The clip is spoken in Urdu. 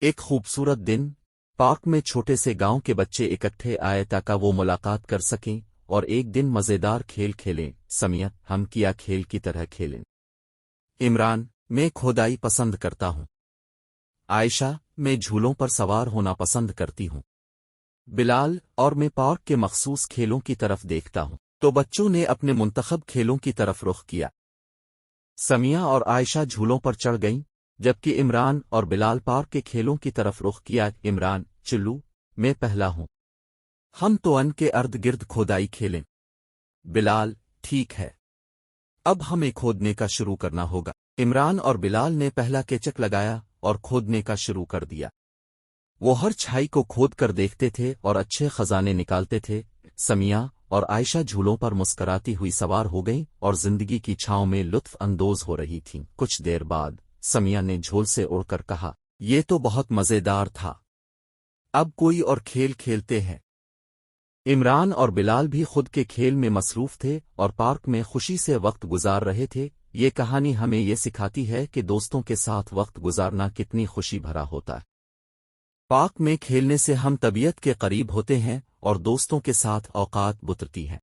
ایک خوبصورت دن پارک میں چھوٹے سے گاؤں کے بچے اکٹھے آئے تاکہ وہ ملاقات کر سکیں اور ایک دن مزیدار کھیل کھیلیں۔ سمیہ، ہم کیا کھیل کی طرح کھیلیں؟ عمران، میں کھودائی پسند کرتا ہوں۔ عائشہ، میں جھولوں پر سوار ہونا پسند کرتی ہوں۔ بلال، اور میں پارک کے مخصوص کھیلوں کی طرف دیکھتا ہوں۔ تو بچوں نے اپنے منتخب کھیلوں کی طرف رخ کیا۔ سمیہ اور عائشہ جھولوں پر چڑھ گئیں، جبکہ عمران اور بلال پارک کے کھیلوں کی طرف رخ کیا۔ عمران، چلو، میں پہلا ہوں۔ ہم تو ان کے ارد گرد کھودائی کھیلیں۔ بلال، ٹھیک ہے، اب ہمیں کھودنے کا شروع کرنا ہوگا۔ عمران اور بلال نے پہلا کیچک لگایا اور کھودنے کا شروع کر دیا۔ وہ ہر چھائی کو کھود کر دیکھتے تھے اور اچھے خزانے نکالتے تھے۔ سمیہ اور عائشہ جھولوں پر مسکراتی ہوئی سوار ہو گئیں اور زندگی کی چھاؤں میں لطف اندوز ہو رہی تھیں۔ کچھ دیر بعد سمیہ نے جھول سے اڑ کر کہا، یہ تو بہت مزیدار تھا، اب کوئی اور کھیل کھیلتے ہیں۔ عمران اور بلال بھی خود کے کھیل میں مصروف تھے اور پارک میں خوشی سے وقت گزار رہے تھے۔ یہ کہانی ہمیں یہ سکھاتی ہے کہ دوستوں کے ساتھ وقت گزارنا کتنی خوشی بھرا ہوتا ہے۔ پارک میں کھیلنے سے ہم طبیعت کے قریب ہوتے ہیں اور دوستوں کے ساتھ اوقات گزرتی ہیں۔